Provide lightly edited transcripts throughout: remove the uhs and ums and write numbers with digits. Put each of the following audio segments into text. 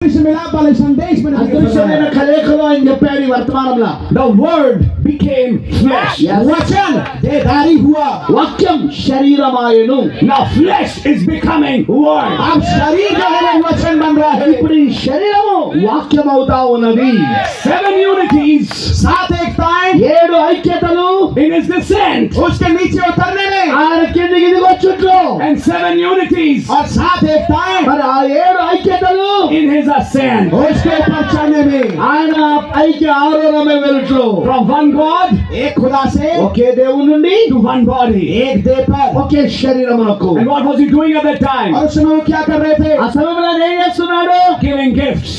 अदृश्य मिलाप वाले संदेश में అదృశ్యమైన కలయికలో ఆయన చెప్పాడు ఈ వర్తమానంలో. The word became flesh. वचन देहधारी हुआ. వాక్యం శరీరమాయను. Now flesh is becoming word. अब शरीर जो है वचन बन रहा है. ఇప్పుడు ఈ శరీరము వాక్యం అవుతా ఉన్నది. 7 unities. 7 एकताएं. 7 ఐక్యతలు. In his descent. उसके नीचे उतरने में. ఆయన కిందికి దిగొచ్చుట్లో. And 7 unities. और 7 एकताएं. మరి ఆ 7 ఐక్యతలు. In his ascent. उसके ऊपर चढ़ने में. ఆయన ఐక్య ఆరోహణమే వెలుట్లో. From one God. एक खुदा से. ఒకే దేవుని నుండి. To one body. एक देह पर. ఒకే శరీరమునకు. And what was he doing at that time? और उस समय वो क्या कर रहे थे? ఆ సమయంలో ఆయన ఏం చేస్తున్నాడు? Giving gifts.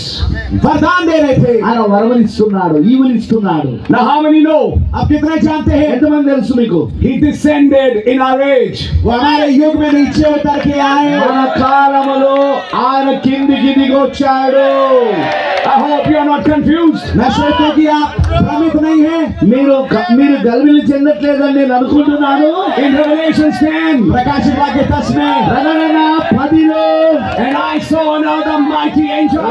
वरदान दे रहे थे. ఆయన వరములు ఇస్తున్నాడు, ఈవులు ఇస్తున్నాడు. Now how many know? अब कितने जानते हैं? ఎంతమంది తెలుసు మీకు? He descended in our age. वो हमारे युग में नीचे उतर के आए. మన కాలములో ఆయన కిందికి దిగొచ్చాడు. I hope you are not confused. मैं सोचता हूं कि आप भ्रमित नहीं हैं. మీరు గల్విలు చెందట్లేదని నేను అనుకుంటున్నాను. In Revelation 10. प्रकाशित वाक्य 10 में. ప్రకటన 10లో. And I saw another mighty angel.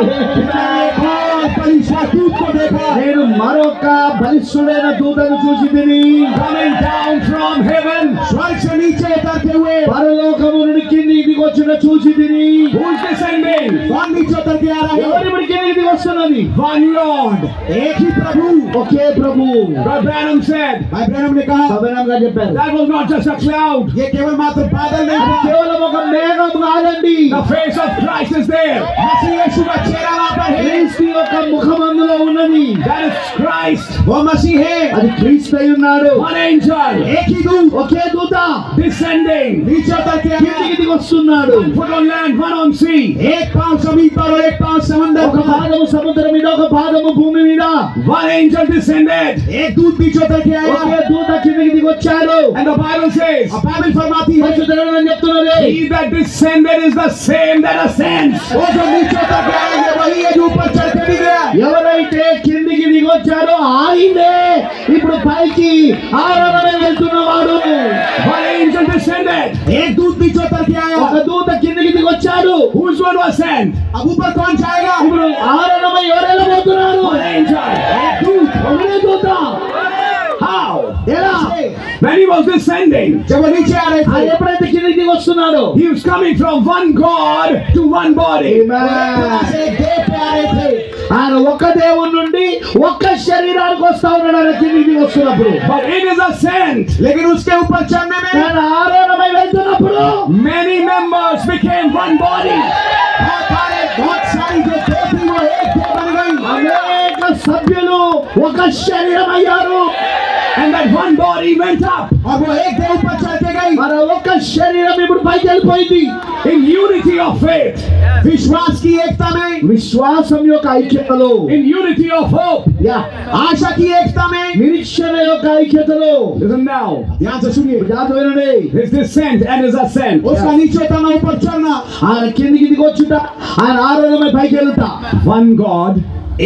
నేను మరొక బలిష్ఠుడైన దూతను చూసితిని. Coming down from heaven. स्वर्ग से नीचे उतरते हुए. పరలోకము నుండి కిందికి దిగొచ్చుట చూసితిని. Who is descending? कौन नीचे उतर के आ रहा है? ఎవరి నుండి కిందికి దిగొస్తున్నది? One Lord. एक ही प्रभु. ఒకే ప్రభు. Brother Branham said. भाई ब्रैनम ने कहा. సభనంగా చెప్పారు. That was not just a cloud. ये केवल मात्र बादल नहीं था. కేవలం ఒక మేఘం కాదండి. The face of Christ is there. मसीह यीशु का चेहरा वहां पर है. క్రీస్తు యొక్క ముఖం అందులో ఉన్నది. That is Christ. वो मसीह है. అది క్రీస్తు అయి ఉన్నాడు. One angel. एक ही दूत. ఒకే దూత Descending. नीचे उतर के కిందికి దిగొస్తున్నాడు. One foot on land, one on sea. एक पांव जमीन पर और एक पांव समुद्र ఒక पर. పాదము సముద్రం మీద, ఒక పాదము భూమి మీద. One angel descended. एक दूत नीचे उतर के आया. ఒకే దూత కిందికి దిగొచ్చాడు. And the Bible says. और बाइबल फरमाती है. పరిశుద్ధ గ్రంథం చెప్తున్నది. He that descended is the same that ascends. वो जो नीचे उतर के आया है वही है जो ऊपर चढ़ के भी गया. ఎవరైతే కిందికి దిగొచ్చారో ఆయనే ఇప్పుడు పైకి ఆరాధన వెళ్తున్నవాడు. One angel descended. एक दूत नीचे उतर के आया. ఒక దూత కిందికి దిగొచ్చాడు. Who is going to ascend? अब ऊपर कौन जाएगा? ఇప్పుడు ఆరాధన ఎవరు వెళ్ళబోతున్నారు? One angel. एक दूत. ఒకటే దూత. How? ఎలా? When he was descending. जब वो नीचे आ रहे थे. ఎప్పుడైతే కిందికి దిగొస్తున్నాడో. He was coming from one God to one body. ఆయన ఒక్క దేవుని నుండి ఒక్క శరీరానికి వస్తా ఉన్నాడు. ఆయన కిందికి వస్తున్నప్పుడు. But in his ascent. लेकिन उसके ऊपर चढ़ने में. ఆయన ఆరాధనమై వెళ్తున్నప్పుడు. Many members became one body. बहुत सारी जो देह थी वो एक देह बन गई. అనేక సభ్యులు ఒక శరీరం అయ్యారు. And that one body went up. और वो एक देह ऊपर चढ़ के गई. మరి ఒక్క శరీరం ఇప్పుడు పైకి వెళ్ళిపోయింది. In unity of faith. विश्वास की एकता में. విశ్వాసం యొక్క ఐక్యతలో. In unity of hope. ఆశ की एकता में. నిరీక్షణ యొక్క ఐక్యతలో. Listen now. ध्यान से सुनिए. ध्यान వినండి. His descent and his ascent. उसका नीचे उतरना ऊपर चढ़ना. ఆయన కిందికి దిగొచ్చుట, ఆయన ఆరాధనమై పైకి వెళ్తా. One God.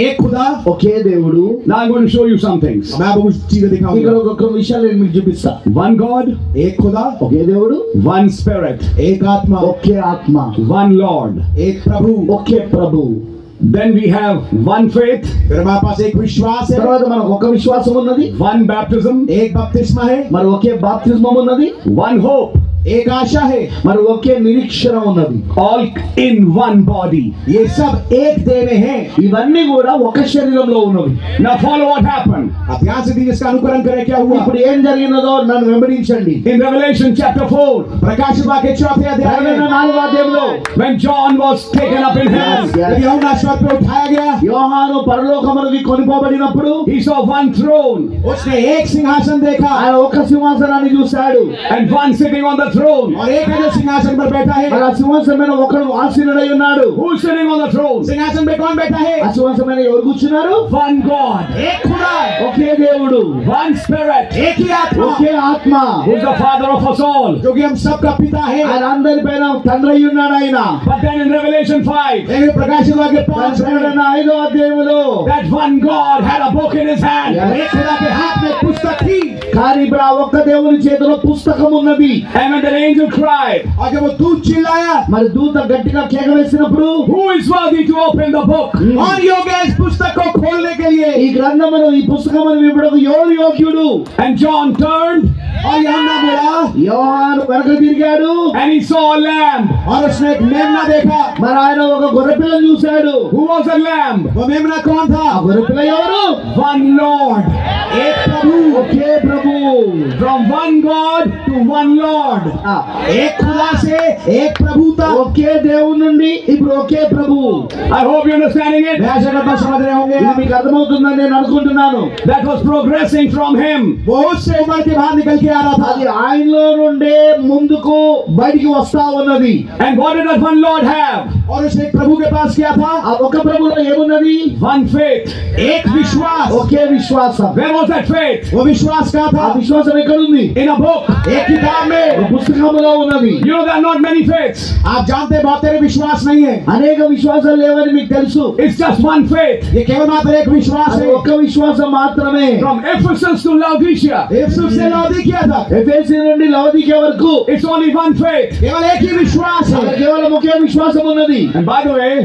एक खुदा. ఒకే దేవుడు. Now I'm going to show you some things. मैं आपको कुछ चीजें दिखाऊंगा. ఇక్కడ ఒక విషయాలు నేను మీకు చూపిస్తా. One God. एक खुदा. ఒకే దేవుడు. One spirit. एक आत्मा. ఒకే ఆత్మ. One Lord. एक प्रभु. ఒకే ప్రభు. Then we have one faith. फिर हमारे पास एक विश्वास है. తర్వాత మనకు ఒక విశ్వాసం ఉన్నది. One baptism. एक बपतिस्मा है. మరి ఒకే బాప్తిస్మం ఉన్నది. One hope. एक आशा है. మరి ఒకే నిరీక్షణ ఉన్నది. All in one body. ये सब एक देह में हैं. ఇవన్నీ కూడా ఒక శరీరంలో ఉన్నవి. Now follow what happened. अब ध्यान से देखिए इसका अनुकरण करें क्या हुआ. ఇప్పుడు ఏం జరిగినదో నన్ను వెంబడించండి. In Revelation chapter 4. प्रकाशित वाक्य 4 अध्याय में 4 अध्याయంలో when John was taken up in heaven. యోహాను స్వర్గ पे उठाया गया. యోహాను పరలోకమునకు కొనిపోబడినప్పుడు he saw one throne. उसने एक सिंहासन देखा. ఆయన ఒక సింహాసనాన్ని చూశాడు. And one sitting on the throne. और एक है जो सिंहासन पर बैठा है. ఆ సింహాసనం మీద ఒకడు ఆసీనుడై ఉన్నాడు. who is sitting on the throne? सिंहासन पे कौन बैठा है? ఆ సింహాసనం మీద ఎవరు కూర్చున్నారు? one God. एक खुदा. ఒకే దేవుడు. one spirit. एक ही आत्मा. ఒకే ఆత్మ. who is the father of us all. जो कि हम सब का पिता है. ఆయన అందరిపైన తండ్రి అయి ఉన్నాడు ఆయన. but then in Revelation 5. लेकिन प्रकाशित वाक्य 5 अध्याయంలో that one God had a book in his hand. एक खुदा के हाथ में पुस्तक थी. కానీ ఇప్పుడు ఆ ఒక్క దేవుని చేతిలో పుస్తకం ఉన్నది. and when And the angel cried, और जब वो दूत चिल्लाया, మరి దూత గట్టిగా కేక వేసినప్పుడు who is worthy to open the book? कौन योग्य है इस पुस्तक को खोलने के लिए? ఈ గ్రంథమును ఈ పుస్తకమును విప్పుటకు ఎవరు యోగ్యుడు? And John turned और यूहन्ना बोला, యోహాను వెనక తిరిగాడు, and he saw a lamb. और उसने एक मेमना देखा। మరి ఆయన ఒక గొర్రెపిల్లను చూశాడు. Who was a lamb? वो मेमना कौन था? ఆ గొర్రెపిల్ల ఎవరు? One Lord. एक प्रभु, ఒకే ప్రభు. From one God to one Lord. ఆ, एक खुदा से एक प्रभु था। ఒకే దేవుని నుండి ఇప్పుడు ఒకే ప్రభు. I hope you're understanding it. मैं आशा करता हूं समझ रहे होंगे। ఇది మీకు అర్థమవుతుందని నేను అనుకుంటున్నాను. That was progressing from him. वो उससे उमड़ के बाहर निकल के आ रहा అది था। ఆయనలో నుండే ముందుకు బయటికి వస్తా ఉన్నది. And what did that one Lord have? और उस एक प्रभु के पास क्या था? ఆ ఒక ప్రభులో ఏమున్నది? One faith. एक विश्वास। ఒకే విశ్వాసం. Where was that faith? वो विश्वास क्या ఆ था? విశ్వాసం ఎక్కడుంది? In a book. एक किताब ఒక में। పుస్తకంలో ఉన్నది. You know there are not many faiths. आप जानते हैं बहुत सारे विश्वास नहीं है। అనేక విశ్వాసాలు లేవని మీకు తెలుసు. It's just one faith. ये केवल मात्र एक विश्वास అది है। ఒక్క విశ్వాసం మాత్రమే. From Ephesus to Laodicea. Ephesus से लौदीकिया तक ఎఫెసీ నుండి లవోదికియా వరకు It's only one faith. केवल एक ही विश्वास అక్కడ है। కేవలం ఒకే విశ్వాసం ఉన్నది. And by the way,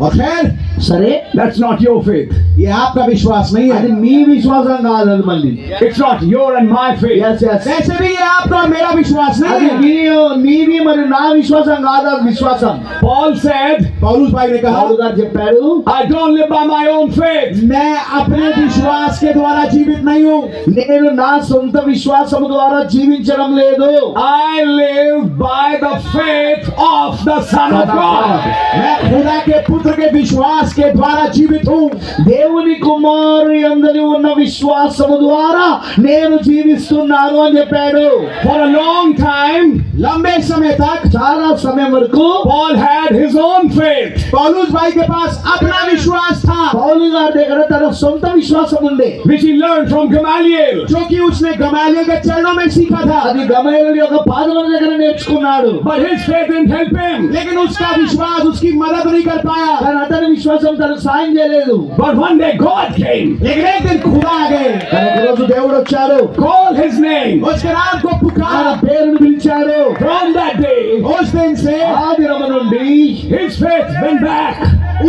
और खैर సరే, that's not your faith. ये आपका विश्वास नहीं అది है। మీ విశ్వాసం కాదు. అది మళ్ళీ It's not your and my faith. yes, yes. वैसे भी ये आपका और मेरा विश्वास అది नहीं है। నీది మరి నా విశ్వాసం కాదు. అది విశ్వాసం. Paul said, पौलुस भाई ने कहा, పౌలు గారు చెప్పాడు, I don't live by my own faith. मैं अपने विश्वास के द्वारा जीवित नहीं हूँ। నేను నా సొంత విశ్వాసం ద్వారా జీవించడం లేదు. I live by the faith of the Son of God. मैं खुदा के पुत्र के विश्वास के द्वारा जीवित हूँ। దేవుని కుమారుని యందు ఉన్న విశ్వాసము ద్వారా నేను జీవిస్తున్నాను అని చెప్పాడు. For a long time, लंबे समय तक చాలా సమయం వరకు Paul had his own faith. पौलुस भाई के पास अपना विश्वास था, పౌలు గారి దగ్గర తన సొంత విశ్వాసం ఉండే. Which he learned from Gamaliel. जो कि उसने गमालियल के चरणों में सीखा था। అది గమలీయేలు యొక్క పాదముల దగ్గర నేర్చుకున్నాడు. But his faith didn't help him. लेकिन उसका विश्वास उसकी मदद नहीं कर पाया। కానీ అతని విశ్వాసం తనకు సాయం చేయలేదు. But one day God came, लेकिन एक दिन खुदा आ गए, కానీ ఒకరోజు దేవుడు వచ్చాడు. called his name. उसके नाम को ఆయన पुकारा। పేరును పిలిచాడు. From that day, उस दिन से ఆ దినము నుండి his faith went back.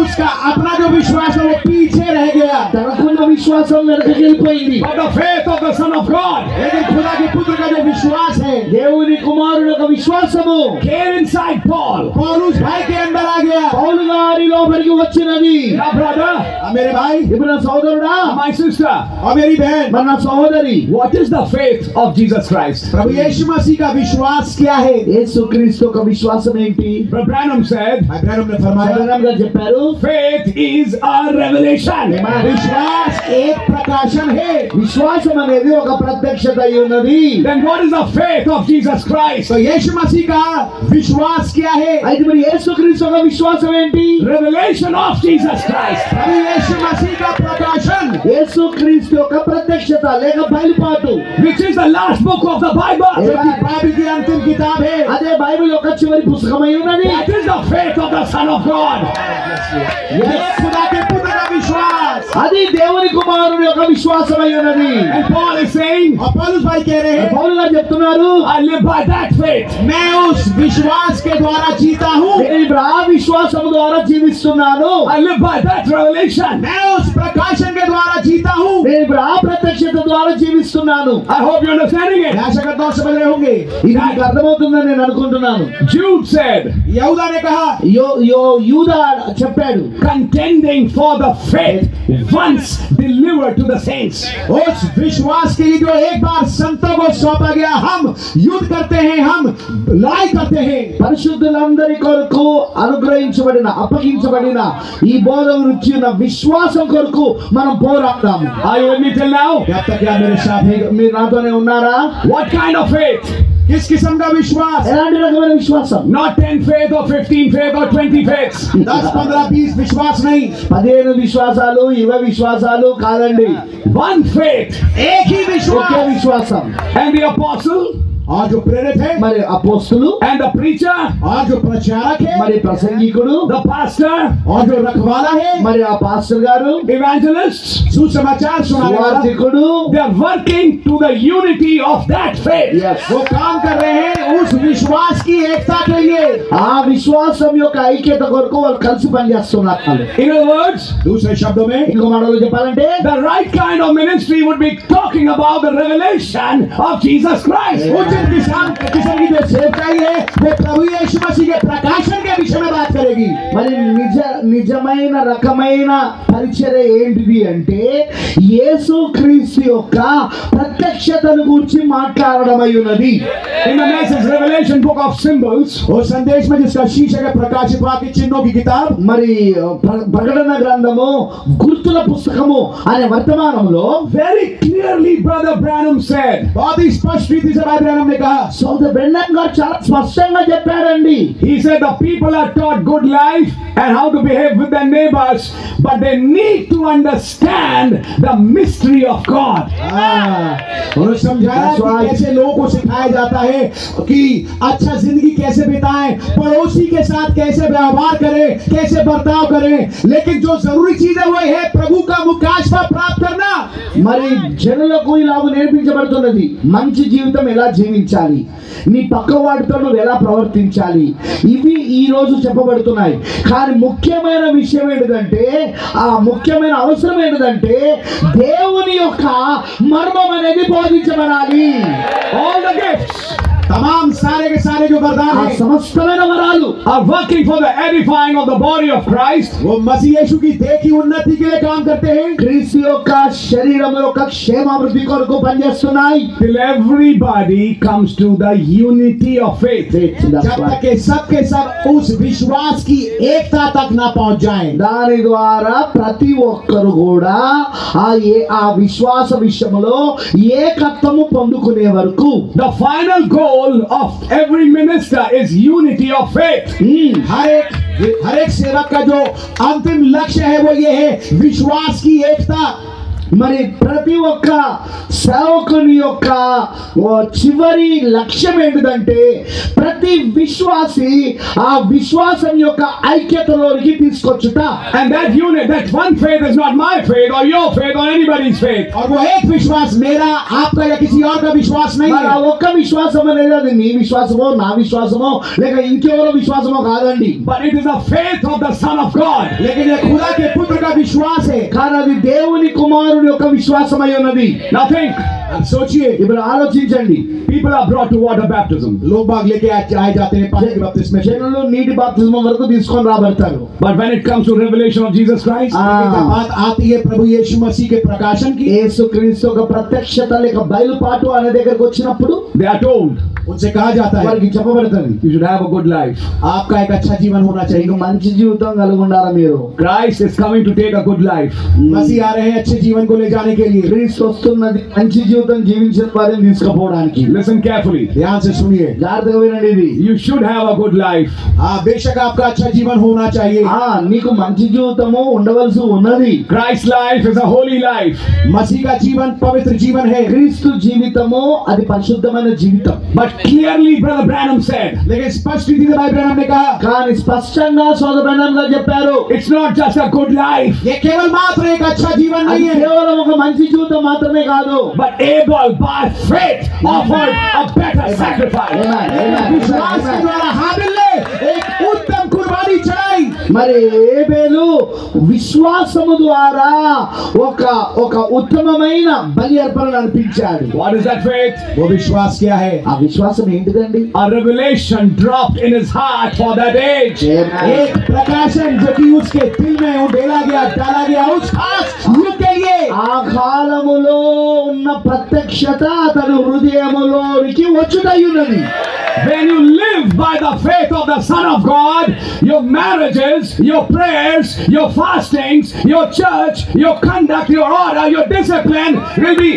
उसका अपना जो विश्वास है वो पीछे रह गया। తనకున్న విశ్వాసం వెనకకి వెళ్ళిపోయింది. But the faith of the Son of God लेकिन खुदा के पुत्र का जो विश्वास है దేవుని కుమారుని యొక్క విశ్వాసము came inside Paul. पौलुस भाई के अंदर आ गया। పౌలు గారి లోపలికి వచ్చినది. Now, brother, मेरे भाई ఇప్పుడు నా సోదరుడా, my sister, और मेरी बहन, మరి నా సహోదరి, what is the faith of Jesus Christ? प्रभु यीशु मसीह का विश्वास क्या है? యేసుక్రీస్తు యొక్క విశ్వాసం ఏంటి? Brother Branham said, भाई ब्रैनम ने फरमाया, జగన్నాథ్ గారు చెప్పారు, faith is a revelation. विश्वास एक प्रकाशन है। విశ్వాసం అనేది ఒక ప్రత్యక్షత అయి ఉన్నది. Then what is the faith of Jesus Christ? तो यीशु मसीह का विश्वास क्या है? అయితే మరి యేసుక్రీస్తు యొక్క విశ్వాసం ఏంటి? Revelation of Jesus Christ. प्रभु यीशु मसीह का प्रकाशन, యేసుక్రీస్తు యొక్క ప్రత్యక్షత లేక బయలుపాటు. Which is the last book of the Bible. जो कि बाइबल की अंतिम किताब है। అదే బైబిల్ యొక్క చివరి పుస్తకమై ఉన్నది. That is the faith of the Son of God. ये खुदा के पुत्र का विश्वास। అది దేవుని కుమారుని యొక్క విశ్వాసమై ఉన్నది. And Paul is saying, और पौलुस भाई कह रहे हैं, పౌలు గారు చెప్తున్నారు, I live by that faith. मैं उस विश्वास के द्वारा जीता हूँ। నేను ఇప్పుడు ఆ విశ్వాసం ద్వారా జీవిస్తున్నాను. I live by that revelation. मैं उस प्रकाशन के द्वारा जीता हूँ। నేను ఇప్పుడు ఆ ప్రత్యక్షత ద్వారా జీవిస్తున్నాను. I hope you're understanding it. मैं आशा करता हूँ समझ रहे होंगे। ఇది మీకు అర్థమవుతుందని నేను అనుకుంటున్నాను. Jude said, यहूदा ने कहा, యూదా చెప్పాడు, contending for the faith once delivered to the saints. उस विश्वास के लिए जो एक बार संतों को सौंपा गया, हम युद्ध करते हैं, हम लड़ाई करते हैं। పరిశుద్ధులందరి కొరకు అనుగ్రహించబడిన అప్పగించబడిన ఈ బోధ గురించి ఉన్న విశ్వాసం కొరకు మనం పోరాడతాము. Are you with me till now? जब तक क्या मेरे साथ है? మీరు నాతోనే ఉన్నారా? What kind of faith? किस किस्म का विश्वास? ఎలాంటి రకమైన విశ్వాసం? Not 10 faith or 15 faith or 20 faiths. 10, 15, 20 विश्वास नहीं, 15 విశ్వాసాలు 20 విశ్వాసాలు కాదండి. One faith. एक ही ఒకే विश्वास। విశ్వాసం. And the apostle और जो प्रेरित है, మరి అపోస్తులు, and the preacher, और जो प्रचारक है, మరి ప్రసంగికుడు, the pastor, और जो रखवाला है, మరి ఆ పాస్టర్ గారు, evangelists, सुसमाचार सुनाने वाला, సువార్థికుడు, they are working to the unity of that faith. वो काम कर रहे हैं उस विश्वास की एकता के लिए। ఆ విశ్వాసం యొక్క ఐక్యత కొరకు వాళ్ళు కలిసి పనిచేస్తున్నారు. In other words, दूसरे शब्दों में ఇంకో మాటలో చెప్పాలంటే the right kind of ministry would be talking about the revelation of Jesus Christ. उचित किस्म की जो सेवकाई है वो प्रभु यीशु मसीह के प्रकाशन के विषय में बात करेगी। మరి నిజమైన రకమైన పరిచర్య ఏంటిది అంటే యేసు క్రీస్తు యొక్క ప్రత్యక్షతను గురించి మాట్లాడడమై ఉన్నది. In the message Revelation book of symbols, वो संदेश में जिसका शीर्षक है प्रकाशित वाक्य चिन्हों की किताब, మరి ప్రకటన గ్రంథము గుర్తుల పుస్తకము అనే వర్తమానంలో very clearly Brother Branham said, बहुत ही स्पष्ट रीति से भाई ब्रैनम ने कहा, సోదరుడు బ్రెన్నన్ గారు చాలా స్పష్టంగా చెప్పారండి. he said the people are taught good life and how to behave with their neighbors, but they need to understand the mystery of God. उन्होंने समझाया कि कैसे लोगों को सिखाया जाता है कि अच्छा जिंदगी कैसे बिताएं, पड़ोसी के साथ कैसे व्यवहार करें, कैसे बर्ताव करें, लेकिन जो जरूरी चीज है वो है प्रभु का मुकाशवा प्राप्त करना। మరి జనులకు ఇలాగ నేర్పించబడుతున్నది, మంచి జీవితం ఎలా జీవించాలి, నీ పక్క వాడితో నువ్వు ఎలా ప్రవర్తించాలి, ఇవి ఈ రోజు చెప్పబడుతున్నాయి. కానీ ముఖ్యమైన విషయం ఏంటిదంటే, ఆ ముఖ్యమైన అవసరం ఏంటిదంటే దేవుని యొక్క మర్మం అనేది బోధించబడాలి. All the gifts, तमाम सारे के सारे जो वरदान ఆ हैं సమస్తమైన వరాలు are working for the edifying of the body of Christ. वो मसीह यीशु की देह की उन्नति के लिए काम करते हैं, క్రీస్తు యొక్క శరీరం యొక్క క్షేమాభివృద్ధి కొరకు పనిచేస్తున్నాయి. Till everybody comes to the unity of faith. जब तक के सब उस विश्वास की एकता तक ना पहुंच जाएं। దాని ద్వారా ప్రతి ఒక్కరు కూడా ఆ విశ్వాస విషయంలో ఏకత్వము పొందుకునే వరకు The final goal of every minister is unity of faith. हर एक सेवक का जो अंतिम लक्ष्य है वो ये है विश्वास की एकता। మరి ప్రతి ఒక్క సేవకుని యొక్క చివరి లక్ష్యం ఏంటిదంటే ప్రతి విశ్వాసి ఆ విశ్వాసం యొక్క ఐక్యతలోకి తీసుకొచ్చుట. And that unit, that one faith is not my faith or your faith or anybody's faith. और वो एक विश्वास मेरा, आपका या किसी और का विश्वास नहीं మరి ఆ है, ఒక్క విశ్వాసం అనేది అది నీ విశ్వాసమో నా విశ్వాసమో లేక ఇంకెవరో విశ్వాసమో కాదండి. But it is the faith of the Son of God. लेकिन ये खुदा के पुत्र का विश्वास है। కానీ అది దేవుని కుమారుని యొక్క విశ్వాసమై ఉన్నది. Now think, अब सोचिए, ఇప్పుడు ఆలోచించండి. people are brought to water baptism. लोग बाग लेके आए जाते हैं पानी के बपतिस्मे में, జనులు నీటి బాప్తిస్మం వరకు తీసుకొని రాబడతారు. But when it comes to revelation of Jesus Christ, जब बात आती है प्रभु यीशु मसीह के प्रकाशन की, యేసుక్రీస్తు యొక్క ప్రత్యక్షత లేక బయలుపాటు అనే దగ్గరకు వచ్చినప్పుడు they are told, उनसे कहा जाता है వారికి చెప్పబడుతుంది, you should have a good life. आपका एक अच्छा जीवन होना మీకు चाहिए। మంచి జీవితం కలిగి ఉండాలి. మీరు Christ is coming to take a good life. मसीह आ रहे हैं अच्छे जीवन को ले जाने के लिए। క్రీస్తు వస్తున్నది మంచి జీవితం జీవించిన వారిని తీసుకుపోవడానికి. Listen carefully. ध्यान से सुनिए, జాగ్రత్తగా వినండి. ఇది You should have a good life. हाँ बेशक आपका अच्छा जीवन होना चाहिए। నీకు మంచి జీవితము ఉండవలసి ఉన్నది. Christ's life is a holy life. मसीह का जीवन पवित्र जीवन है। క్రీస్తు జీవితము అది పరిశుద్ధమైన జీవితం. But clearly Brother Branham said, लेकिन स्पष्ट रीति से भाई ब्रैनम ने कहा, కానీ స్పష్టంగా సోదర బ్రహ్మం గారు చెప్పారు, it's not just a good life, ये केवल मात्र एक अच्छा जीवन అది नहीं है, కేవలం ఒక మంచి జీవితం మాత్రమే కాదు. but Abel by faith offered a better sacrifice. विश्वास के द्वारा हाबिल ने एक उत्तम कुर्बानी चढ़ाई। మరి ఏబేలు విశ్వాసము ద్వారా ఒక ఉత్తమమైన బలి అర్పణ అర్పించాడు. What is that faith? वो विश्वास क्या है? ఆ విశ్వాసం ఏంటిదండి? A revelation dropped in his heart for that age. एक प्रकाशन जो कि उसके दिल में डाला गया उस खास युग के लिए। ఆ కాలములో ఉన్న ప్రత్యక్షత అతని హృదయములోనికి వచ్చుటయ్యున్నది. When you live by the faith of the Son of God, your marriages, your prayers, your fastings, your church, your conduct, your order, your discipline will be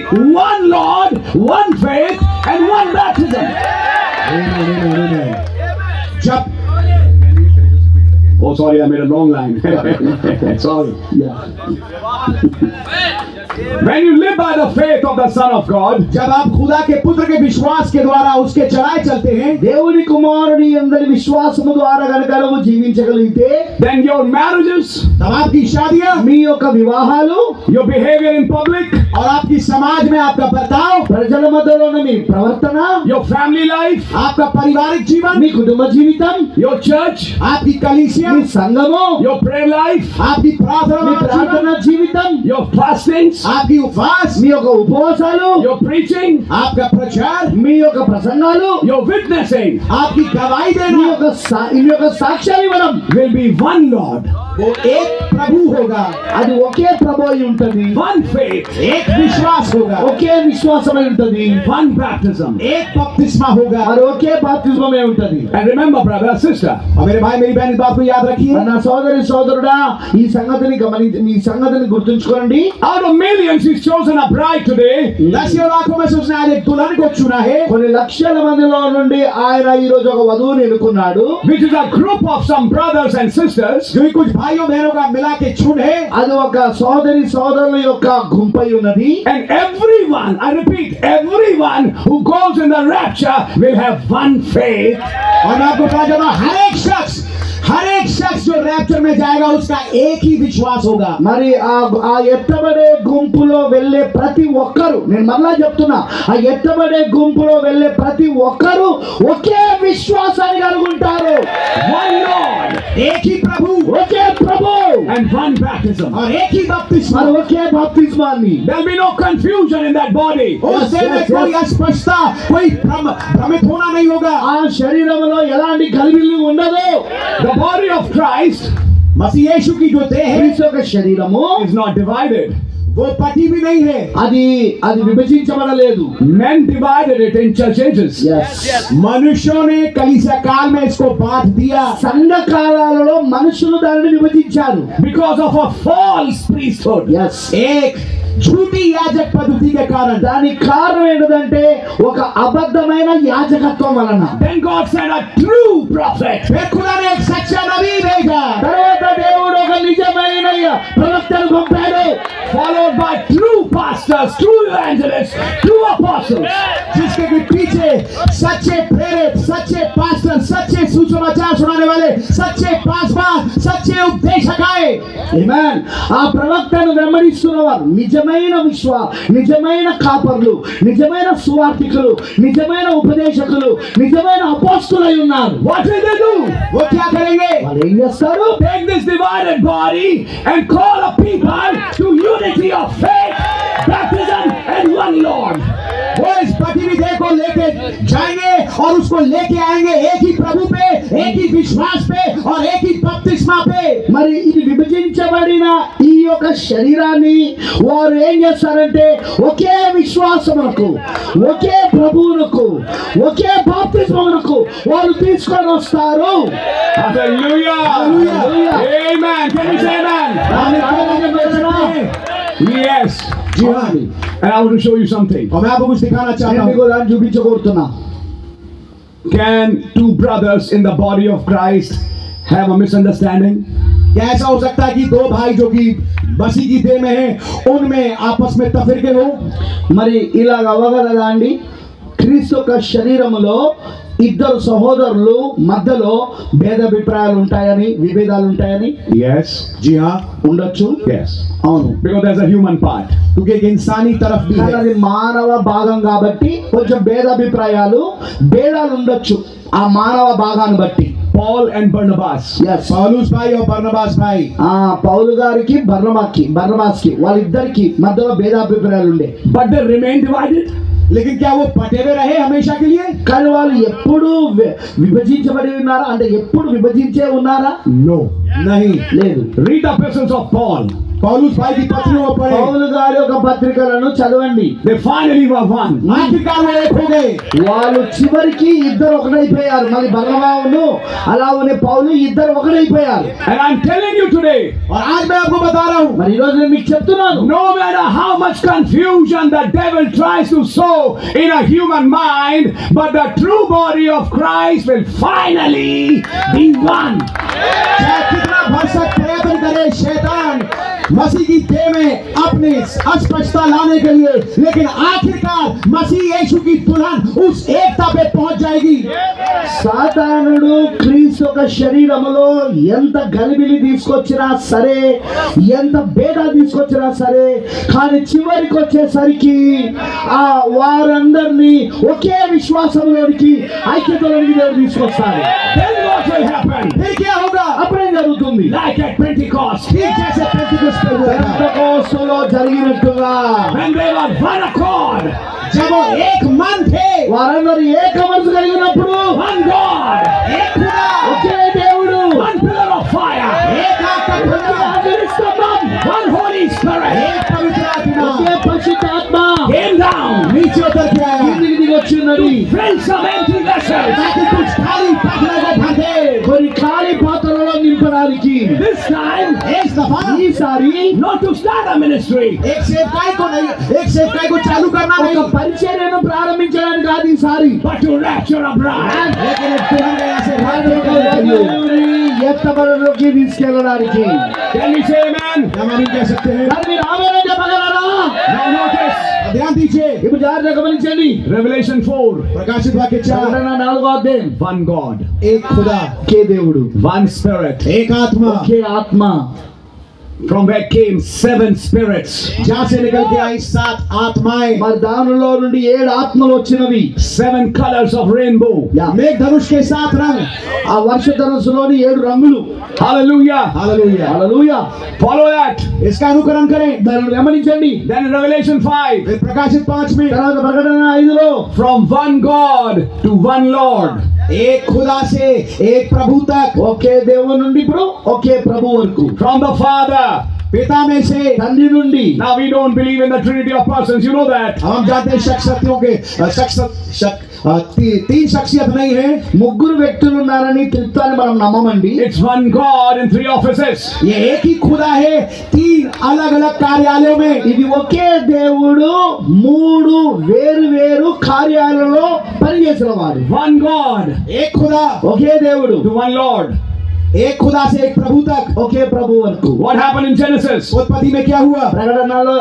one Lord, one faith, and one baptism. जब Oh, sorry, I made a long line. Sorry. Yeah. When you live by the faith of the Son of God, जब आप खुदा के पुत्र के विश्वास के द्वारा उसके चढ़ाए चलते हैं, దేవుని కుమారుని అందరి విశ్వాసము ద్వారా గనుక నువ్వు జీవించగలిగితే, then your marriages, तब आपकी शादियां, మీ యొక్క వివాహాలు, your behavior in public, और आपकी समाज में आपका बर्ताव, ప్రజల మధ్యలోని మీ ప్రవర్తన, your family life, आपका पारिवारिक जीवन, మీ కుటుంబ జీవితం, your church, आपकी कलीसिया, మీ సంఘము, your prayer life, आपकी प्रार्थना, మీ ప్రార్థన జీవితం, your fastings, आपकी उपवास, మీ యొక్క ఉపవాసాలు, your preaching, आपका प्रचार, మీ యొక్క ప్రసంగాలు, your witnessing आपकी गवाही మీ देना, యొక్క సాక్ష్యాలు ఇవ్వడం, will be one Lord, वो एक प्रभु होगा, అది ఒకే ప్రభు అయి ఉంటది, one faith, एक विश्वास होगा, ఒకే విశ్వాసమై ఉంటది, one baptism. एक बपतिस्मा होगा। మరి ఒకే బాప్తిస్మమే ఉంటది. And remember, brother, sister, और मेरे भाई मेरी बहन इस बात को याद रखिए, నా సోదరి సోదరుడా, ఈ సంగతిని ఈ సంగతిని గుర్తుంచుకోండి. out of millions he's chosen a bride today, दसियों लाखों में से उसने आज एक दुल्हन को चुना है, కొన్ని లక్షల మందిలో నుండి ఆయన ఈ రోజు ఒక వధువుని ఎన్నుకున్నాడు. which is a group of some brothers and sisters, जो कुछ भाइयों बहनों का मिला के चुन है, అది ఒక సోదరి సోదరుల యొక్క గుంపై ఉన్నది. and everyone, I repeat, everyone who goes in the rapture will have one faith, और मैं आपको कहा जाता हर एक शख्स जो रैप्चर में जाएगा उसका एक ही विश्वास होगा। మరి ఆ ఎత్తబడే గుంపులో వెళ్ళే ప్రతి ఒక్కరు, నేను మళ్ళా చెప్తున్నా, ఆ ఎత్తబడే గుంపులో వెళ్ళే ప్రతి ఒక్కరు ఒకే విశ్వాసాన్ని కలిగి ఉంటారు. one Lord, एक ही प्रभु ఒకే ప్రభు and one baptism. और एक ही बपतिस्मा। మరి ఒకే బాప్తిస్మాన్ని. There'll be no confusion in that body. उस दिन में कोई अस्पष्टता, कोई भ्रमित होना नहीं होगा। ఆ శరీరంలో ఎలాంటి గలిబిలి ఉండదు. The body of Christ मसीह यीशु की जो देह है క్రీస్తు యొక్క శరీరము is not divided. वो पटी भी नहीं है। అది విభజించబడలేదు. Men divided it in church ages. मनुष्यों ने कलीसिया काल में इसको बांट दिया। సంఘ కాలాలలో మనుషులు దానిని విభజించారు. Because of a false priesthood. एक झूठी याजक पद्धति के कारण। దానికి కారణం ఏంటంటే ఒక అబద్ధమైన యాజకత్వం వలన. Then God sent a true prophet. फिर खुदा ने एक सच्चा नबी भेजा। తర్వాత దేవుడు ఒక నిజమైన ప్రవక్తను పంపాడు. Followed by true pastors, true evangelists, true apostles. जिसके भी पीछे सच्चे प्रेरित, सच्चे पास्टर, सच्चे सुसमाचार सुनाने वाले, सच्चे पासवान, सच्चे उपदेशक आए। ఆమేన్. ఆ ప్రవక్తను వెంబడిస్తున్నవారు నిజమైన కాపర్లు, నిజమైన సువార్తికులు, నిజమైన ఉపదేశకులు, నిజమైన అపోస్తలులై ఉన్నారు. What will they do? वो क्या करेंगे? వాళ్ళు ఏం చేస్తారు? Take this divided body and call a people to unity of faith, baptism and one Lord. वो इस पटी देह को लेके जाएंगे और उसको लेके आएंगे एक ही प्रभु पे, एक ही विश्वास पे और एक ही बपतिस्मा पे। మరి ఇది విభజించబడిన ఈ యొక్క శరీరాన్ని వారు ఏం చేస్తారంటే ఒకే విశ్వాసమునకు, ఒకే ప్రభువునకు, ఒకే బాప్తిస్మమునకు వారు తీసుకొని వస్తారు. Hallelujah. Hallelujah. Amen. Can you say amen? Yes. जी हाँ। And I want to show you something. और मैं आपको कुछ दिखाना चाहता నేను हूँ। మీకు దాన్ని చూపించగోరుతున్నా. Can two brothers in the body of Christ have a misunderstanding? क्या ऐसा हो सकता है कि दो भाई जो कि मसीह की देह में हैं, उनमें आपस में तफरीके हो? మరి ఇలాగ అవ్వగలదా అండి? క్రీస్తు యొక్క శరీరములో ఇద్దరు సహోదరులు మధ్యలో భేదాభిప్రాయాలు ఉంటాయని, విభేదాలు ఉంటాయని? Yes. जी हाँ, ఉండొచ్చు. Yes. అవును. Because there's a human part. क्योंकि एक इंसानी तरफ भी కానీ है। అది మానవ భాగం కాబట్టి కొంచెం భేదాలు ఉండొచ్చు ఆ మానవ భాగాన్ని బట్టి. Paul and Barnabas. पौलुस भाई और बरनबास भाई। పౌలు గారికి బర్నబాస్కి వాళ్ళిద్దరికి మధ్యలో భేదాభిప్రాయాలు ఉండే. But they remain divided. लेकिन क्या वो पटे हुए रहे हमेशा के लिए? కానీ వాళ్ళు ఎప్పుడు విభజించబడి ఉన్నారా అంటే ఎప్పుడు విభజించే ఉన్నారా? No. नहीं। లేదు. Read the epistles of Paul. पौलुस भाई की पत्रियों को पढ़े। పౌలు గారి యొక్క పత్రికలను చదవండి. They finally were one. आखिरकार वो एक हो गए। వాళ్ళు చివరికి ఇద్దరు ఒకటైపోయారు. మళ్ళీ బర్నబాను అలానే పౌలు ఇద్దరు ఒకటైపోయారు. And I'm telling you today, और आज मैं आपको बता रहा हूँ, మరి ఈ రోజు నేను మీకు చెప్తున్నాను, no matter how much confusion the devil tries to sow in a human mind, but the true body of Christ will finally be one. चाहे कितना भरसक प्रयत्न करे शैतान, मसीह की देह में अपने अस्पष्टता लाने के लिए, लेकिन आखिरकार मसीह यीशु की दुल्हन उस एकता पे पहुंच जाएगी। సాతానుడు క్రీస్తు యొక్క శరీరములో ఎంత గలిబిలి తీసుకొచ్చినా సరే, ఎంత భేద తీసుకొచ్చినా సరే, కానీ చివరికి వచ్చేసరికి ఆ వారందరినీ ఒకే విశ్వాసంలోనికి, ఐక్యతలోనికి దేవుడు తీసుకొస్తాడు। Then what will happen? फिर क्या होगा? అప్పుడే జరుగుతుంది Like at Pentecost, ठीक जैसे पेंटिकोस्ट पे हुआ था। పెంతెకోస్తులో జరిగినట్టుగా when they were one accord, जब वो एक मन थे, వారందరూ ఏక మనసు కలిగి ఉన్నప్పుడు one God, एक खुदा, ఒకే దేవుడు, one pillar of fire, एक आग का खंभा, one Holy Spirit एक पवित्र आत्मा ఒకే పరిశుద్ధాత్మ came down नीचे उतर के आया, కిందికి దిగి వచ్చినది। fill some empty vessels. ताकि कुछ खाली पात्रों को भर दे। కొన్ని ఖాళీ పాత్రలలో నింపడానికి This time, एक दफा ఈసారి not to start a ministry, एक सेवकाई को नहीं, एक सेवकाई को चालू करना ఒక नहीं, పరిచర్యను ప్రారంభించడానికి కాదు ఈసారి, but to rapture a bride. लेकिन एक दुल्हन को यहाँ से बाहर निकालने के लिए। ఎత్తబడలోకి తీసుకెళ్ళడానికి। Can we say amen? हम आमीन कह सकते हैं। మరి మీరు ఆమేన్ చెప్పగలరా? Now notice, ध्यान दीजिए, ఇప్పుడు జాగ్రత్తగా గమనించండి। Revelation 4, प्रकाशित वाक्य 4, ప్రకటన 4వ అధ్యాయం। one God, एक खुदा, ఒకే దేవుడు, one Spirit, एक आत्मा, ఒకే ఆత్మ, from where came 7 spirits, जहाँ से निकल के आई 7 आत्माएं, మరి దానిలో నుండి 7 ఆత్మలు వచ్చినవి। 7 colors of rainbow. मेघ धनुष के 7 रंग। ఆ వర్ష ధనుస్సులోని 7 రంగులు। Hallelujah. Hallelujah, hallelujah. Follow that. इसका अनुकरण करें। దానిని గమనించండి। Then in Revelation 5, फिर प्रकाशित 5 में, తర్వాత ప్రకటన 5లో from one God to one Lord. एक खुदा से एक प्रभु तक, ఒకే దేవుని నుండి ఇప్పుడు ఒకే ప్రభు వరకు, From the Father. पिता में से। తండ్రి నుండి। Now we don't believe in the Trinity of persons. You know that. हम जानते हैं शख्सियतों के तीन शख्सियत नहीं है, ముగ్గురు వ్యక్తులు ఉన్నారని త్రిత్వాన్ని మనం నమ్మమండి। It's one God in 3 offices. ये एक ही खुदा है 3 अलग अलग कार्यालयों में। ఇది ఒకే దేవుడు 3 వేరు వేరు కార్యాలలో పనిచేసిన వాడు। One God एक खुदा, ఒకే దేవుడు to one Lord. एक खुदा से एक प्रभु तक। ఒకే ప్రభు వరకు। What happened in Genesis? उत्पत्ति में क्या हुआ? ప్రకటనలో